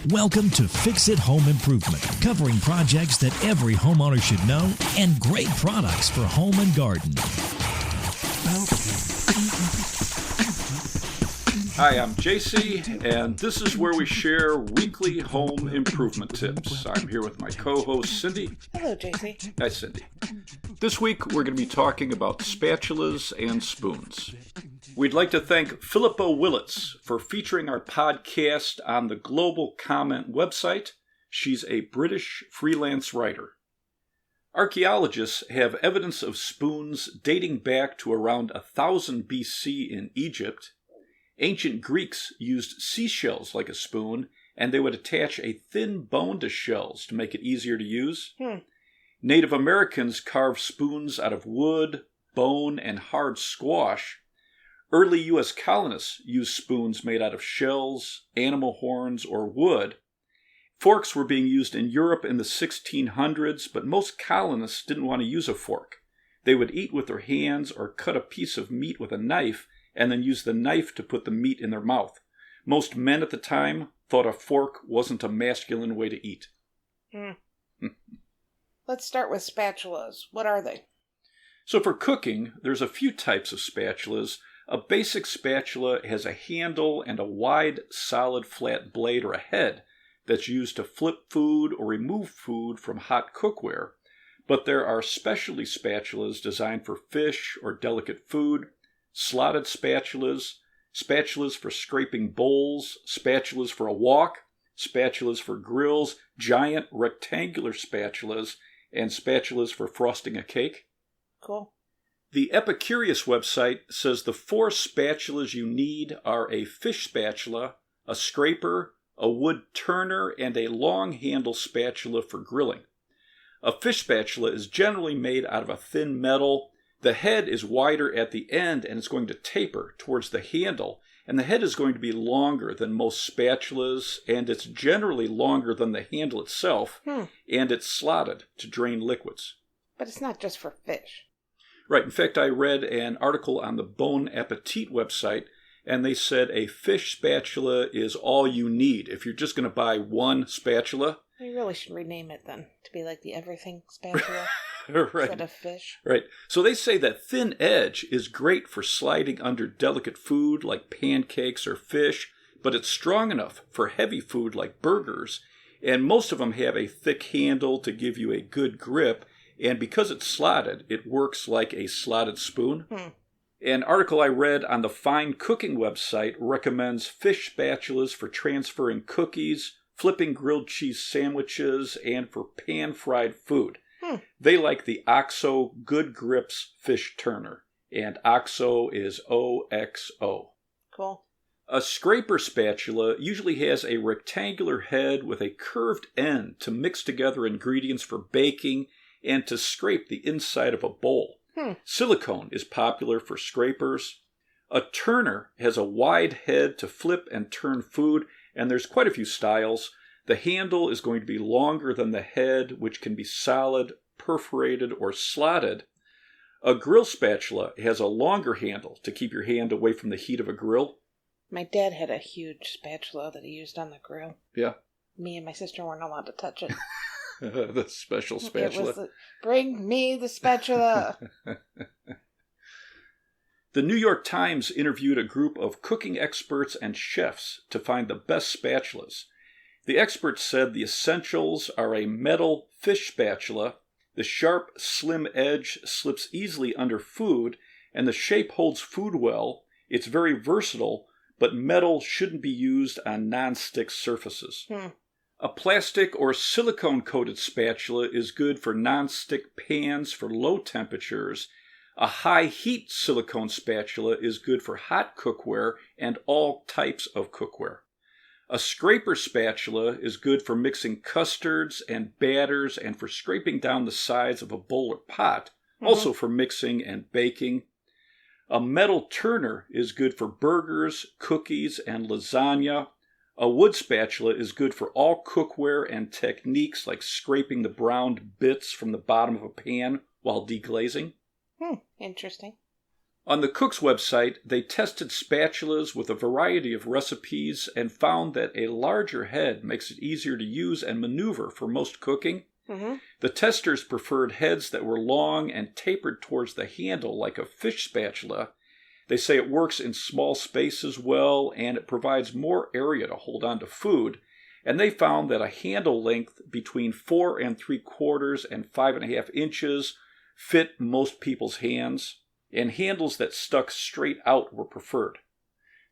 Welcome to Fix It Home Improvement, covering projects that every homeowner should know and great products for home and garden. Hi, I'm JC, and this is where we share weekly home improvement tips. I'm here with my co-host, Cindy. Hello, JC. Hi, Cindy. This week, we're going to be talking about spatulas and spoons. We'd like to thank Philippa Willits for featuring our podcast on the Global Comment website. She's a British freelance writer. Archaeologists have evidence of spoons dating back to around 1000 BC in Egypt. Ancient Greeks used seashells like a spoon, and they would attach a thin bone to shells to make it easier to use. Native Americans carved spoons out of wood, bone, and hard squash. Early U.S. colonists used spoons made out of shells, animal horns, or wood. Forks were being used in Europe in the 1600s, but most colonists didn't want to use a fork. They would eat with their hands or cut a piece of meat with a knife and then use the knife to put the meat in their mouth. Most men at the time thought a fork wasn't a masculine way to eat. Let's start with spatulas. What are they? So for cooking, there's a few types of spatulas. A basic spatula has a handle and a wide, solid, flat blade or a head that's used to flip food or remove food from hot cookware. But there are specialty spatulas designed for fish or delicate food, slotted spatulas, spatulas for scraping bowls, spatulas for a wok, spatulas for grills, giant rectangular spatulas, and spatulas for frosting a cake. Cool. The Epicurious website says the 4 spatulas you need are a fish spatula, a scraper, a wood turner, and a long handle spatula for grilling. A fish spatula is generally made out of a thin metal. The head is wider at the end and it's going to taper towards the handle, and the head is going to be longer than most spatulas, and it's generally longer than the handle itself, and it's slotted to drain liquids. But it's not just for fish. Right. In fact, I read an article on the Bon Appetit website, and they said a fish spatula is all you need. If you're just going to buy one spatula. We really should rename it then, to be like the everything spatula right. instead of fish. Right. So they say that thin edge is great for sliding under delicate food like pancakes or fish, but it's strong enough for heavy food like burgers, and most of them have a thick handle to give you a good grip. And because it's slotted, it works like a slotted spoon. An article I read on the Fine Cooking website recommends fish spatulas for transferring cookies, flipping grilled cheese sandwiches, and for pan-fried food. They like the OXO Good Grips Fish Turner, and OXO is OXO. Cool. A scraper spatula usually has a rectangular head with a curved end to mix together ingredients for baking and to scrape the inside of a bowl. Silicone is popular for scrapers. A turner has a wide head to flip and turn food, and there's quite a few styles. The handle is going to be longer than the head, which can be solid, perforated, or slotted. A grill spatula has a longer handle to keep your hand away from the heat of a grill. My dad had a huge spatula that he used on the grill. Yeah. Me and my sister weren't allowed to touch it. The special spatula. It was bring me the spatula. The New York Times interviewed a group of cooking experts and chefs to find the best spatulas. The experts said the essentials are a metal fish spatula. The sharp, slim edge slips easily under food, and the shape holds food well. It's very versatile, but metal shouldn't be used on non-stick surfaces. A plastic or silicone-coated spatula is good for non-stick pans for low temperatures. A high-heat silicone spatula is good for hot cookware and all types of cookware. A scraper spatula is good for mixing custards and batters and for scraping down the sides of a bowl or pot, also for mixing and baking. A metal turner is good for burgers, cookies, and lasagna. A wood spatula is good for all cookware and techniques like scraping the browned bits from the bottom of a pan while deglazing. Interesting. On the cook's website, they tested spatulas with a variety of recipes and found that a larger head makes it easier to use and maneuver for most cooking. Mm-hmm. The testers preferred heads that were long and tapered towards the handle like a fish spatula. They say it works in small spaces well and it provides more area to hold on to food. And they found that a handle length between 4 3/4 and 5.5 inches fit most people's hands, and handles that stuck straight out were preferred.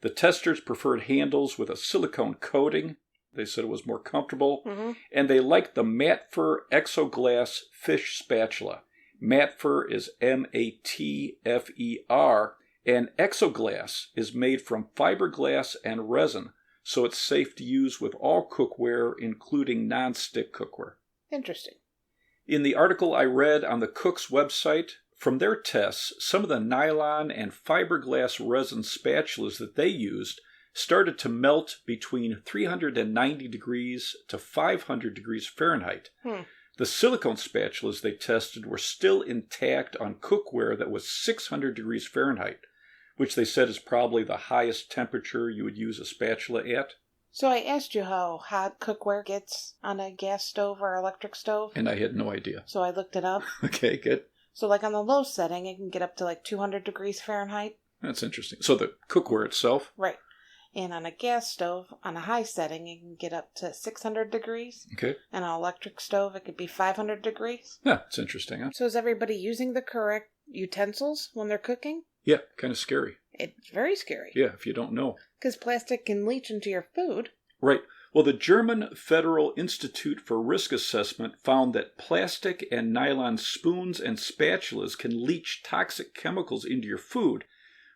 The testers preferred handles with a silicone coating. They said it was more comfortable. Mm-hmm. And they liked the Matfer Exoglass Fish Spatula. Matfer is Matfer, and Exoglass is made from fiberglass and resin, so it's safe to use with all cookware, including non-stick cookware. Interesting. In the article I read on the cook's website, from their tests, some of the nylon and fiberglass resin spatulas that they used started to melt between 390 degrees to 500 degrees Fahrenheit. The silicone spatulas they tested were still intact on cookware that was 600 degrees Fahrenheit, which they said is probably the highest temperature you would use a spatula at. So I asked you how hot cookware gets on a gas stove or electric stove. And I had no idea. So I looked it up. Okay, good. So like on the low setting, it can get up to like 200 degrees Fahrenheit. That's interesting. So the cookware itself? Right. And on a gas stove, on a high setting, it can get up to 600 degrees. Okay. And on an electric stove, it could be 500 degrees. Yeah, it's interesting, huh? So is everybody using the correct utensils when they're cooking? Yeah, kind of scary. It's very scary. Yeah, if you don't know. Because plastic can leach into your food. Right. Well, the German Federal Institute for Risk Assessment found that plastic and nylon spoons and spatulas can leach toxic chemicals into your food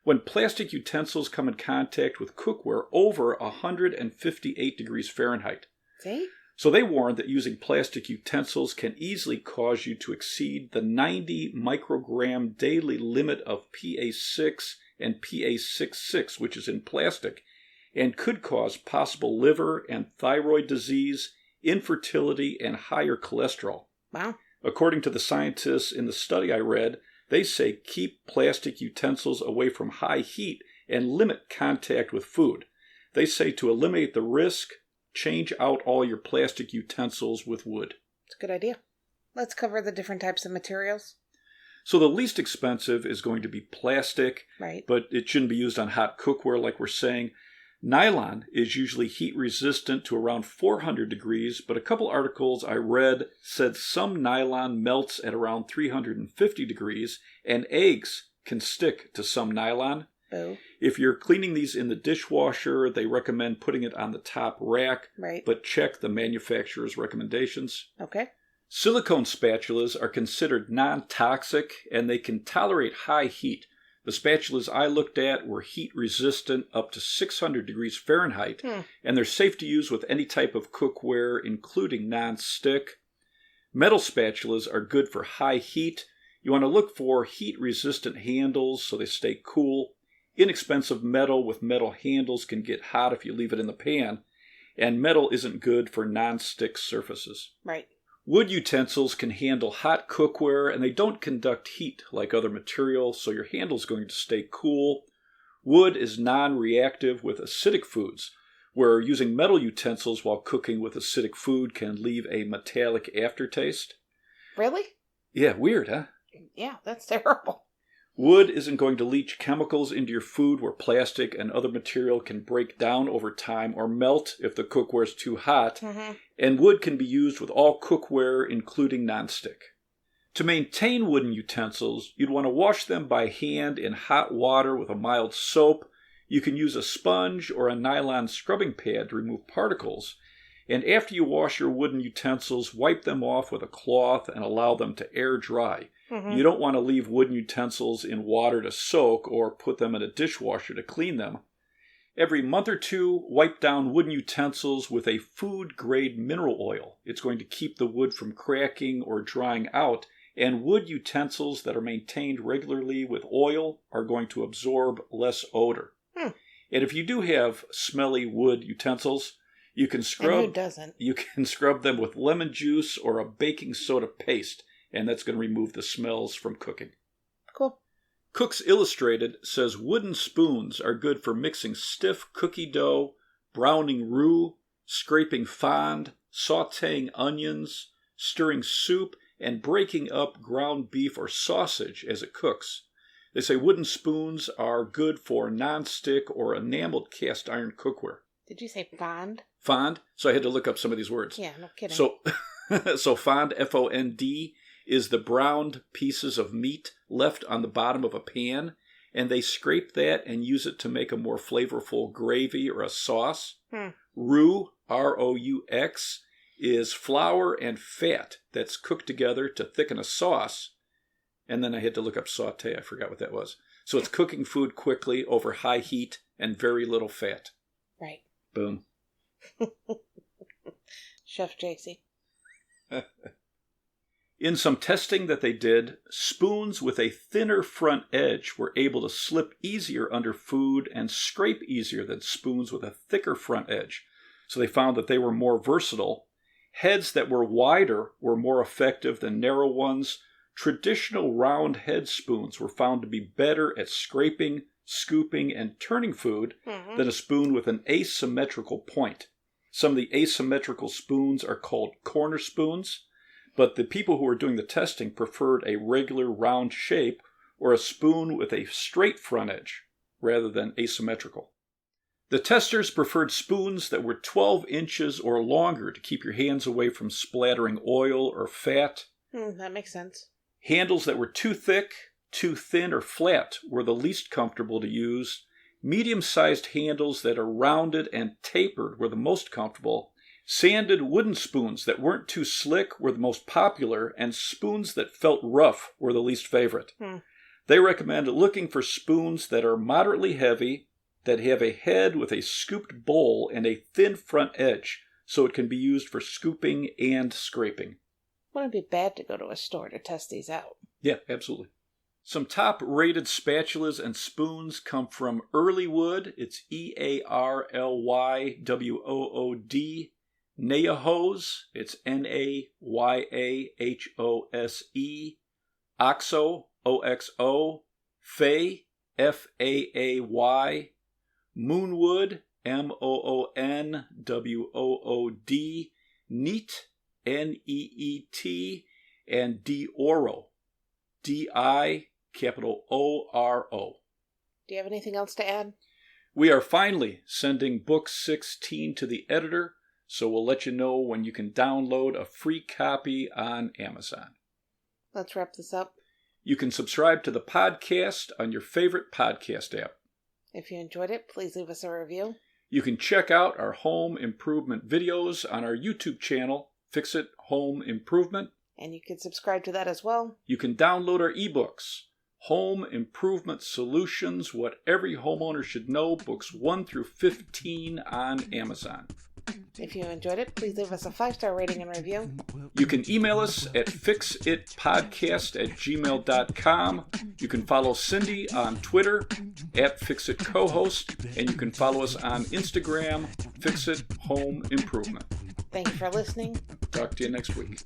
when plastic utensils come in contact with cookware over 158 degrees Fahrenheit. See? So they warned that using plastic utensils can easily cause you to exceed the 90 microgram daily limit of PA6 and PA66, which is in plastic, and could cause possible liver and thyroid disease, infertility, and higher cholesterol. Wow. According to the scientists in the study I read, they say keep plastic utensils away from high heat and limit contact with food. They say to eliminate the risk, change out all your plastic utensils with wood. It's a good idea. Let's cover the different types of materials. So the least expensive is going to be plastic, Right. but it shouldn't be used on hot cookware like we're saying. Nylon is usually heat resistant to around 400 degrees, but a couple articles I read said some nylon melts at around 350 degrees, and eggs can stick to some nylon. Boo. If you're cleaning these in the dishwasher, they recommend putting it on the top rack, Right. but check the manufacturer's recommendations. Okay. Silicone spatulas are considered non-toxic, and they can tolerate high heat. The spatulas I looked at were heat resistant up to 600 degrees Fahrenheit, and they're safe to use with any type of cookware, including non-stick. Metal spatulas are good for high heat. You want to look for heat-resistant handles so they stay cool. Inexpensive metal with metal handles can get hot if you leave it in the pan, and metal isn't good for non-stick surfaces. Right. Wood utensils can handle hot cookware, and they don't conduct heat like other materials, so your handle's going to stay cool. Wood is non-reactive with acidic foods, where using metal utensils while cooking with acidic food can leave a metallic aftertaste. Really? Yeah, weird, huh? Yeah, that's terrible. Wood isn't going to leach chemicals into your food where plastic and other material can break down over time or melt if the cookware is too hot, and wood can be used with all cookware, including nonstick. To maintain wooden utensils, you'd want to wash them by hand in hot water with a mild soap. You can use a sponge or a nylon scrubbing pad to remove particles, and after you wash your wooden utensils, wipe them off with a cloth and allow them to air dry. You don't want to leave wooden utensils in water to soak or put them in a dishwasher to clean them. Every month or two, wipe down wooden utensils with a food-grade mineral oil. It's going to keep the wood from cracking or drying out, and wood utensils that are maintained regularly with oil are going to absorb less odor. And if you do have smelly wood utensils, you can scrub. And who doesn't? You can scrub them with lemon juice or a baking soda paste, and that's going to remove the smells from cooking. Cool. Cook's Illustrated says wooden spoons are good for mixing stiff cookie dough, browning roux, scraping fond, sautéing onions, stirring soup, and breaking up ground beef or sausage as it cooks. They say wooden spoons are good for non-stick or enameled cast iron cookware. Did you say fond? Fond? So I had to look up some of these words. Yeah, no kidding. So fond, F-O-N-D, is the browned pieces of meat left on the bottom of a pan, and they scrape that and use it to make a more flavorful gravy or a sauce. Roux, R-O-U-X, is flour and fat that's cooked together to thicken a sauce. And then I had to look up sauté. I forgot what that was. So it's cooking food quickly over high heat and very little fat. Right. Boom. Chef JC. In some testing that they did, spoons with a thinner front edge were able to slip easier under food and scrape easier than spoons with a thicker front edge. So they found that they were more versatile. Heads that were wider were more effective than narrow ones. Traditional round head spoons were found to be better at scraping, scooping, and turning food than a spoon with an asymmetrical point. Some of the asymmetrical spoons are called corner spoons, but the people who were doing the testing preferred a regular round shape or a spoon with a straight front edge rather than asymmetrical. The testers preferred spoons that were 12 inches or longer to keep your hands away from splattering oil or fat. That makes sense. Handles that were too thick, too thin, or flat were the least comfortable to use. Medium-sized handles that are rounded and tapered were the most comfortable. Sanded wooden spoons that weren't too slick were the most popular, and spoons that felt rough were the least favorite. They recommend looking for spoons that are moderately heavy, that have a head with a scooped bowl and a thin front edge, so it can be used for scooping and scraping. Wouldn't be bad to go to a store to test these out. Yeah, absolutely. Some top-rated spatulas and spoons come from Earlywood. It's E-A-R-L-Y-W-O-O-D. Nayahose. It's N-A-Y-A-H-O-S-E. Oxo. O-X-O. Fay. F-A-A-Y. Moonwood. M-O-O-N-W-O-O-D. Neat. N-E-E-T. And Dioro. D-I-O-R-O. Do you have anything else to add? We are finally sending book 16 to the editor, so we'll let you know when you can download a free copy on Amazon. Let's wrap this up. You can subscribe to the podcast on your favorite podcast app. If you enjoyed it, please leave us a review. You can check out our home improvement videos on our YouTube channel, Fix It Home Improvement. And you can subscribe to that as well. You can download our ebooks, Home Improvement Solutions, What Every Homeowner Should Know, books 1 through 15 on Amazon. If you enjoyed it, please leave us a 5-star rating and review. You can email us at fixitpodcast@gmail.com. You can follow Cindy on Twitter @FixitCohost, and you can follow us on Instagram, Fix It Home Improvement. Thank you for listening. Talk to you next week.